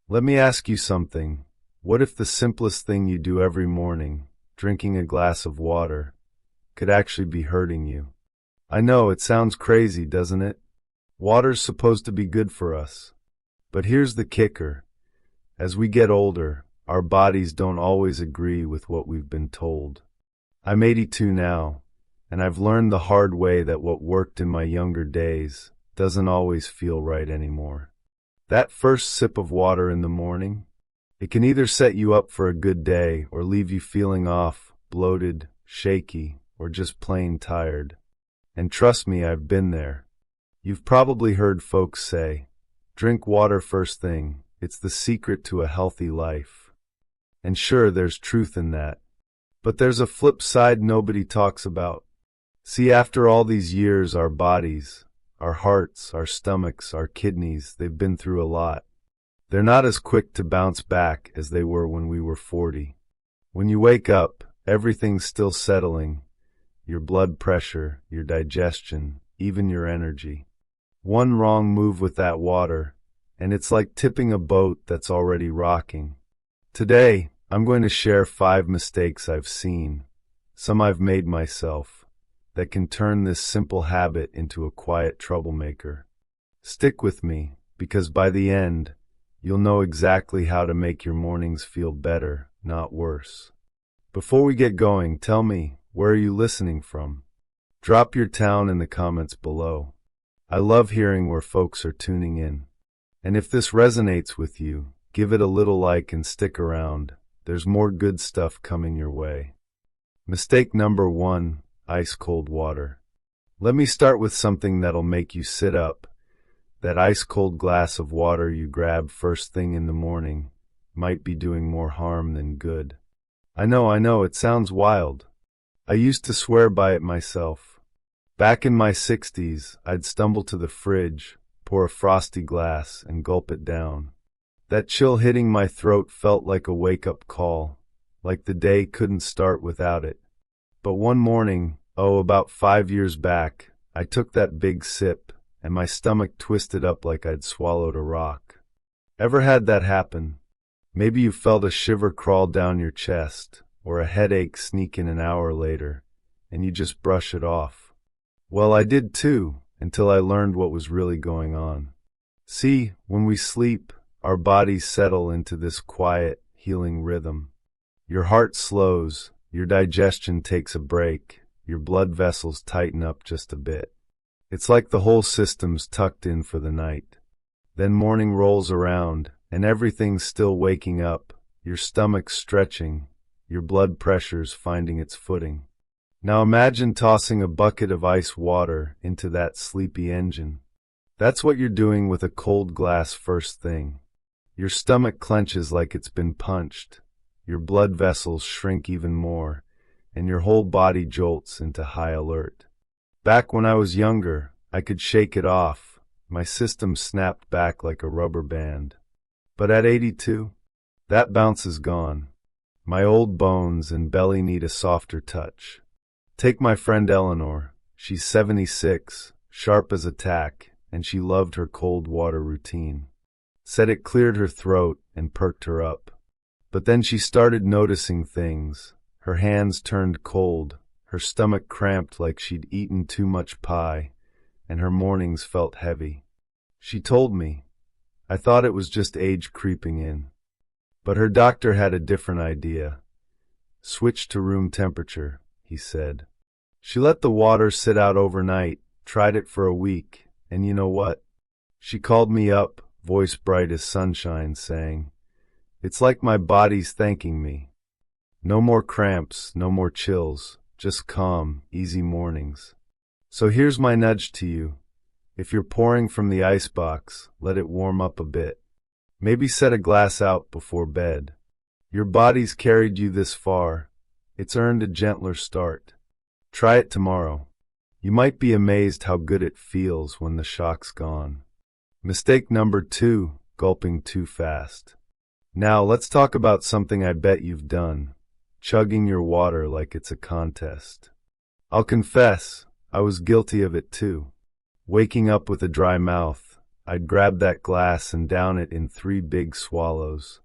Let me ask you something. What if the simplest thing you do every morning, drinking a glass of water, could actually be hurting you? I know, it sounds crazy, doesn't it? Water's supposed to be good for us. But here's the kicker. As we get older, our bodies don't always agree with what we've been told. I'm 82 now, and I've learned the hard way that what worked in my younger days doesn't always feel right anymore. That first sip of water in the morning, it can either set you up for a good day or leave you feeling off, bloated, shaky, or just plain tired. And trust me, I've been there. You've probably heard folks say, drink water first thing, it's the secret to a healthy life. And sure, there's truth in that. But there's a flip side nobody talks about. See, after all these years, our bodies, our hearts, our stomachs, our kidneys, they've been through a lot. They're not as quick to bounce back as they were when we were 40. When you wake up, everything's still settling. Your blood pressure, your digestion, even your energy. One wrong move with that water, and it's like tipping a boat that's already rocking. Today, I'm going to share 5 mistakes I've seen, some I've made myself, that can turn this simple habit into a quiet troublemaker. Stick with me, because by the end, you'll know exactly how to make your mornings feel better, not worse. Before we get going, tell me, where are you listening from? Drop your town in the comments below. I love hearing where folks are tuning in. And if this resonates with you, give it a little like and stick around. There's more good stuff coming your way. Mistake number 1, ice cold water. Let me start with something that'll make you sit up. That ice cold glass of water you grab first thing in the morning might be doing more harm than good. I know, it sounds wild. I used to swear by it myself. Back in my 60s, I'd stumble to the fridge, pour a frosty glass, and gulp it down. That chill hitting my throat felt like a wake-up call, like the day couldn't start without it. But one morning, about 5 years back, I took that big sip, and my stomach twisted up like I'd swallowed a rock. Ever had that happen? Maybe you felt a shiver crawl down your chest, or a headache sneak in an hour later, and you just brush it off. Well, I did too, until I learned what was really going on. See, when we sleep, our bodies settle into this quiet, healing rhythm. Your heart slows, your digestion takes a break, your blood vessels tighten up just a bit. It's like the whole system's tucked in for the night. Then morning rolls around, and everything's still waking up, your stomach stretching, your blood pressure's finding its footing. Now imagine tossing a bucket of ice water into that sleepy engine. That's what you're doing with a cold glass first thing. Your stomach clenches like it's been punched, your blood vessels shrink even more, and your whole body jolts into high alert. Back when I was younger, I could shake it off. My system snapped back like a rubber band. But at 82, that bounce is gone. My old bones and belly need a softer touch. Take my friend Eleanor. She's 76, sharp as a tack, and she loved her cold water routine. Said it cleared her throat and perked her up. But then she started noticing things. Her hands turned cold, her stomach cramped like she'd eaten too much pie, and her mornings felt heavy. She told me. I thought it was just age creeping in. But her doctor had a different idea. Switch to room temperature, he said. She let the water sit out overnight, tried it for a week, and you know what? She called me up, voice bright as sunshine, saying, "It's like my body's thanking me. No more cramps, no more chills, just calm, easy mornings." So here's my nudge to you. If you're pouring from the icebox, let it warm up a bit. Maybe set a glass out before bed. Your body's carried you this far. It's earned a gentler start. Try it tomorrow. You might be amazed how good it feels when the shock's gone. Mistake number 2, gulping too fast. Now let's talk about something I bet you've done. Chugging your water like it's a contest. I'll confess, I was guilty of it too. Waking up with a dry mouth, I'd grab that glass and down it in 3 big swallows.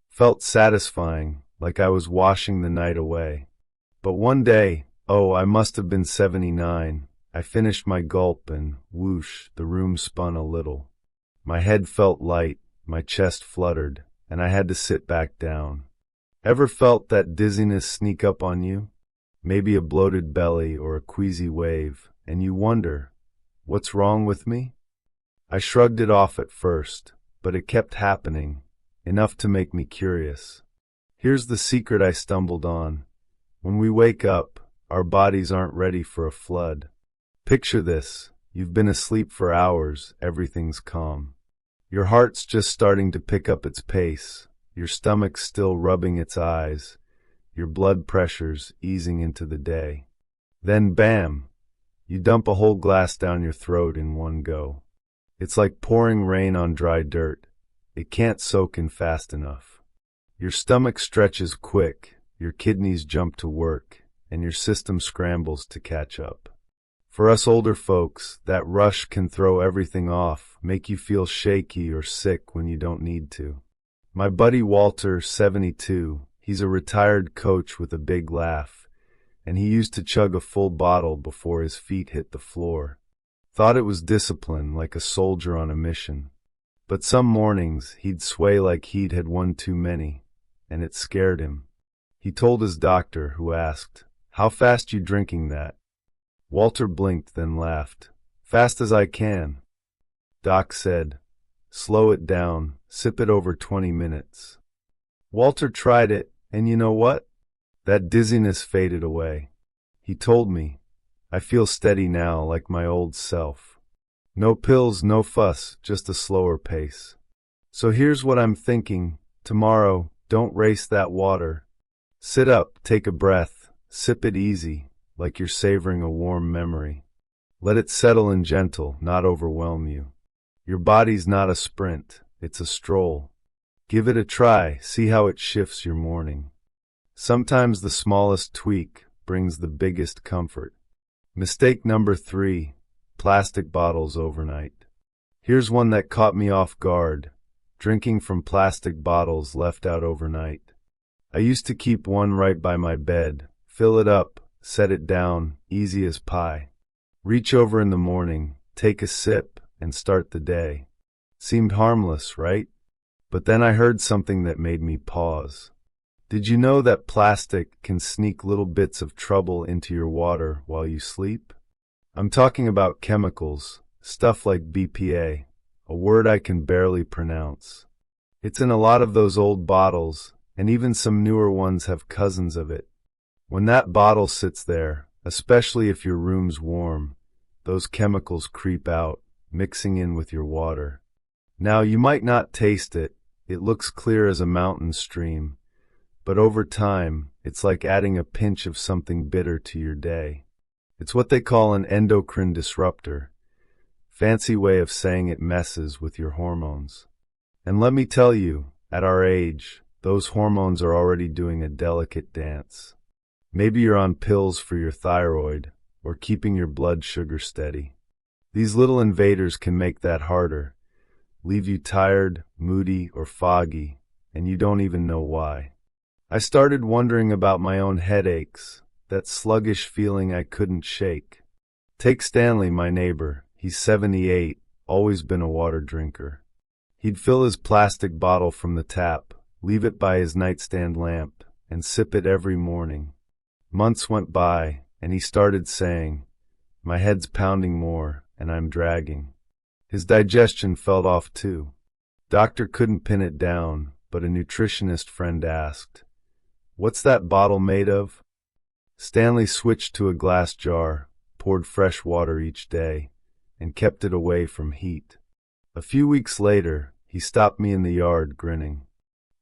Felt satisfying, like I was washing the night away. But one day, oh, I must have been 79, I finished my gulp and, whoosh, the room spun a little. My head felt light, my chest fluttered, and I had to sit back down. Ever felt that dizziness sneak up on you? Maybe a bloated belly or a queasy wave, and you wonder, what's wrong with me? I shrugged it off at first, but it kept happening, enough to make me curious. Here's the secret I stumbled on. When we wake up, our bodies aren't ready for a flood. Picture this, you've been asleep for hours, everything's calm. Your heart's just starting to pick up its pace, your stomach's still rubbing its eyes, your blood pressure's easing into the day. Then bam! You dump a whole glass down your throat in one go. It's like pouring rain on dry dirt. It can't soak in fast enough. Your stomach stretches quick, your kidneys jump to work, and your system scrambles to catch up. For us older folks, that rush can throw everything off, make you feel shaky or sick when you don't need to. My buddy Walter, 72, he's a retired coach with a big laugh, and he used to chug a full bottle before his feet hit the floor. Thought it was discipline, like a soldier on a mission. But some mornings, he'd sway like he'd had one too many, and it scared him. He told his doctor, who asked, "How fast you drinking that?" Walter blinked, then laughed. "Fast as I can." Doc said, "Slow it down, sip it over 20 minutes. Walter tried it, and you know what? That dizziness faded away. He told me, "I feel steady now, like my old self. No pills, no fuss, just a slower pace." So here's what I'm thinking. Tomorrow, don't race that water. Sit up, take a breath, sip it easy, like you're savoring a warm memory. Let it settle in gentle, not overwhelm you. Your body's not a sprint, it's a stroll. Give it a try, see how it shifts your morning. Sometimes the smallest tweak brings the biggest comfort. Mistake number 3, plastic bottles overnight. Here's one that caught me off guard, drinking from plastic bottles left out overnight. I used to keep one right by my bed, fill it up, set it down, easy as pie. Reach over in the morning, take a sip, and start the day. Seemed harmless, right? But then I heard something that made me pause. Did you know that plastic can sneak little bits of trouble into your water while you sleep? I'm talking about chemicals, stuff like BPA, a word I can barely pronounce. It's in a lot of those old bottles, and even some newer ones have cousins of it. When that bottle sits there, especially if your room's warm, those chemicals creep out, mixing in with your water. Now, you might not taste it, it looks clear as a mountain stream, but over time, it's like adding a pinch of something bitter to your day. It's what they call an endocrine disruptor, fancy way of saying it messes with your hormones. And let me tell you, at our age, those hormones are already doing a delicate dance. Maybe you're on pills for your thyroid, or keeping your blood sugar steady. These little invaders can make that harder, leave you tired, moody, or foggy, and you don't even know why. I started wondering about my own headaches, that sluggish feeling I couldn't shake. Take Stanley, my neighbor. He's 78, always been a water drinker. He'd fill his plastic bottle from the tap, leave it by his nightstand lamp, and sip it every morning. Months went by, and he started saying, "My head's pounding more, and I'm dragging." His digestion fell off too. Doctor couldn't pin it down, but a nutritionist friend asked, "What's that bottle made of?" Stanley switched to a glass jar, poured fresh water each day, and kept it away from heat. A few weeks later, he stopped me in the yard grinning.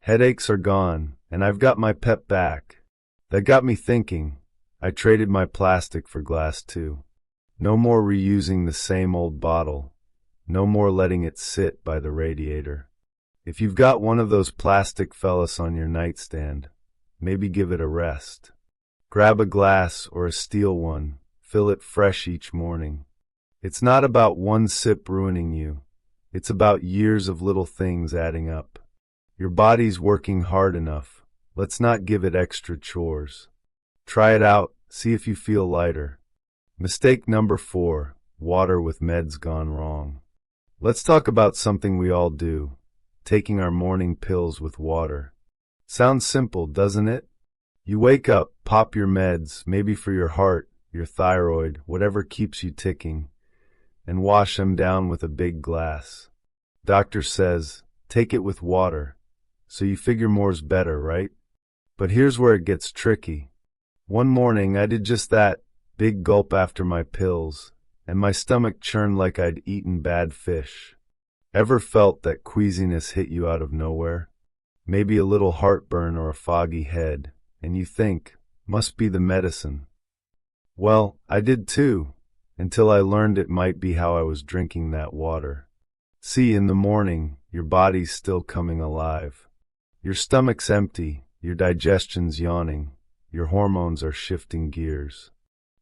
"Headaches are gone, and I've got my pep back." That got me thinking. I traded my plastic for glass too. No more reusing the same old bottle. No more letting it sit by the radiator. If you've got one of those plastic fellas on your nightstand, maybe give it a rest. Grab a glass or a steel one, fill it fresh each morning. It's not about one sip ruining you. It's about years of little things adding up. Your body's working hard enough. Let's not give it extra chores. Try it out, see if you feel lighter. Mistake number 4, water with meds gone wrong. Let's talk about something we all do, taking our morning pills with water. Sounds simple, doesn't it? You wake up, pop your meds, maybe for your heart, your thyroid, whatever keeps you ticking, and wash them down with a big glass. Doctor says, take it with water. So you figure more's better, right? But here's where it gets tricky. One morning I did just that, big gulp after my pills, and my stomach churned like I'd eaten bad fish. Ever felt that queasiness hit you out of nowhere? Maybe a little heartburn or a foggy head, and you think, must be the medicine. Well, I did too, until I learned it might be how I was drinking that water. See, in the morning, your body's still coming alive. Your stomach's empty, your digestion's yawning, your hormones are shifting gears.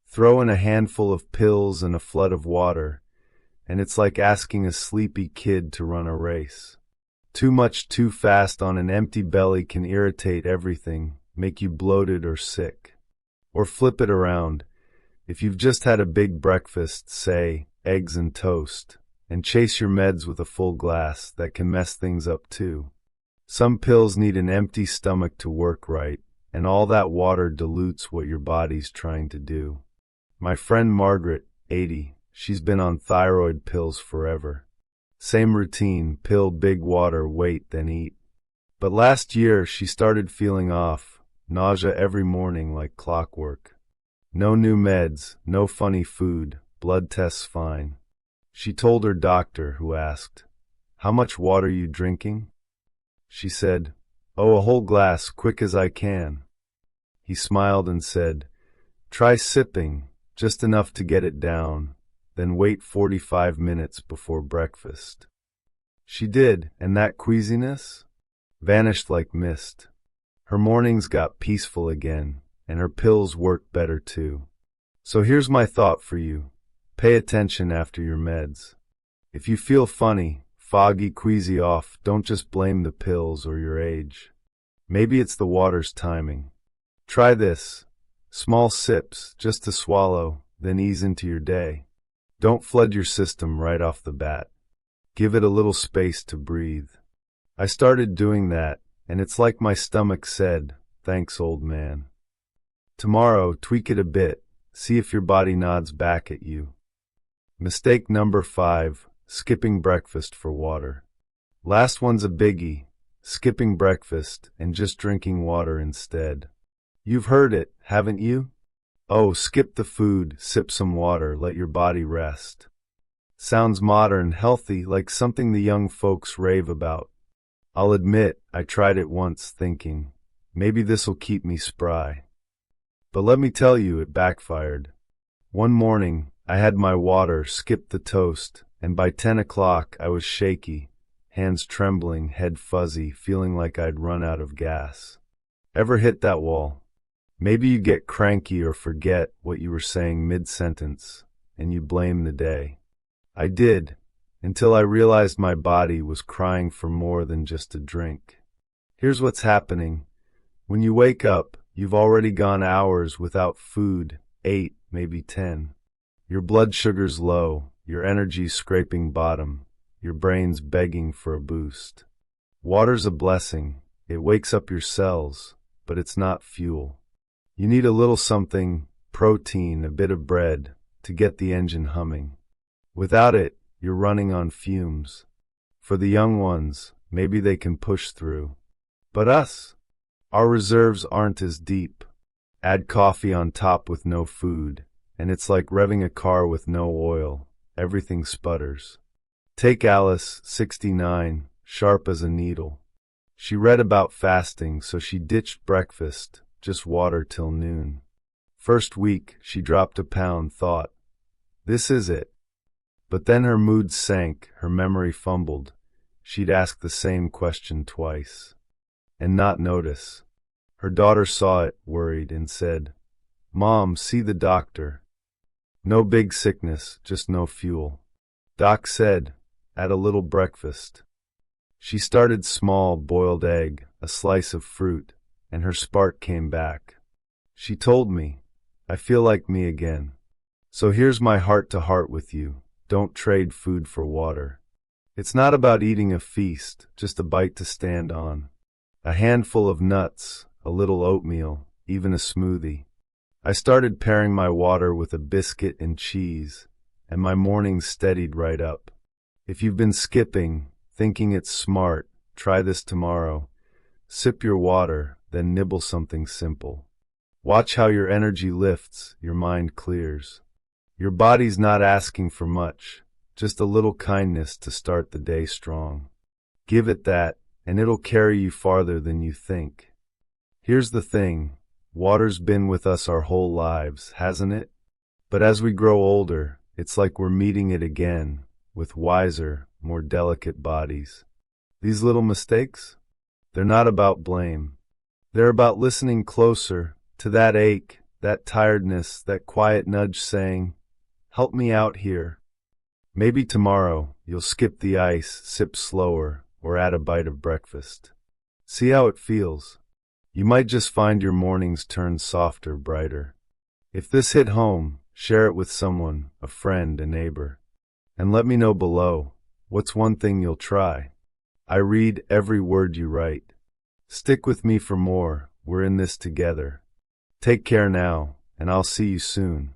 Throw in a handful of pills and a flood of water, and it's like asking a sleepy kid to run a race. Too much too fast on an empty belly can irritate everything, make you bloated or sick. Or flip it around. If you've just had a big breakfast, say, eggs and toast, and chase your meds with a full glass, that can mess things up too. Some pills need an empty stomach to work right, and all that water dilutes what your body's trying to do. My friend Margaret, 80, she's been on thyroid pills forever. Same routine, pill, big water, wait, then eat. But last year she started feeling off, nausea every morning like clockwork. No new meds, no funny food, blood tests fine. She told her doctor, who asked, "How much water you drinking?" She said, "Oh, a whole glass, quick as I can." He smiled and said, "Try sipping, just enough to get it down, then wait 45 minutes before breakfast." She did, and that queasiness vanished like mist. Her mornings got peaceful again, and her pills worked better too. So here's my thought for you. Pay attention after your meds. If you feel funny, foggy, queasy off, don't just blame the pills or your age. Maybe it's the water's timing. Try this. Small sips, just to swallow, then ease into your day. Don't flood your system right off the bat. Give it a little space to breathe. I started doing that, and it's like my stomach said, "Thanks, old man." Tomorrow, tweak it a bit. See if your body nods back at you. Mistake number 5, skipping breakfast for water. Last one's a biggie, skipping breakfast and just drinking water instead. You've heard it, haven't you? Oh, skip the food, sip some water, let your body rest. Sounds modern, healthy, like something the young folks rave about. I'll admit, I tried it once thinking, maybe this'll keep me spry. But let me tell you, it backfired. One morning, I had my water, skipped the toast, and by 10 o'clock I was shaky, hands trembling, head fuzzy, feeling like I'd run out of gas. Ever hit that wall? Maybe you get cranky or forget what you were saying mid-sentence, and you blame the day. I did, until I realized my body was crying for more than just a drink. Here's what's happening. When you wake up, you've already gone hours without food, 8, maybe 10. Your blood sugar's low, your energy's scraping bottom, your brain's begging for a boost. Water's a blessing. It wakes up your cells, but it's not fuel. You need a little something, protein, a bit of bread, to get the engine humming. Without it, you're running on fumes. For the young ones, maybe they can push through. But us? Our reserves aren't as deep. Add coffee on top with no food, and it's like revving a car with no oil. Everything sputters. Take Alice, 69, sharp as a needle. She read about fasting, so she ditched breakfast, just water till noon. First week, she dropped a pound, thought, "This is it." But then her mood sank, her memory fumbled. She'd ask the same question twice, and not notice. Her daughter saw it, worried, and said, "Mom, see the doctor." No big sickness, just no fuel. Doc said, add a little breakfast. She started small, boiled egg, a slice of fruit, and her spark came back. She told me, I feel like me again. So here's my heart to heart with you. Don't trade food for water. It's not about eating a feast, just a bite to stand on. A handful of nuts, a little oatmeal, even a smoothie. I started pairing my water with a biscuit and cheese, and my mornings steadied right up. If you've been skipping, thinking it's smart, try this tomorrow. Sip your water, then nibble something simple. Watch how your energy lifts, your mind clears. Your body's not asking for much, just a little kindness to start the day strong. Give it that, and it'll carry you farther than you think. Here's the thing, water's been with us our whole lives, hasn't it? But as we grow older, it's like we're meeting it again, with wiser, more delicate bodies. These little mistakes? They're not about blame. They're about listening closer to that ache, that tiredness, that quiet nudge saying, help me out here. Maybe tomorrow you'll skip the ice, sip slower, or add a bite of breakfast. See how it feels. You might just find your mornings turn softer, brighter. If this hit home, share it with someone, a friend, a neighbor. And let me know below, what's one thing you'll try? I read every word you write. Stick with me for more, we're in this together. Take care now, and I'll see you soon.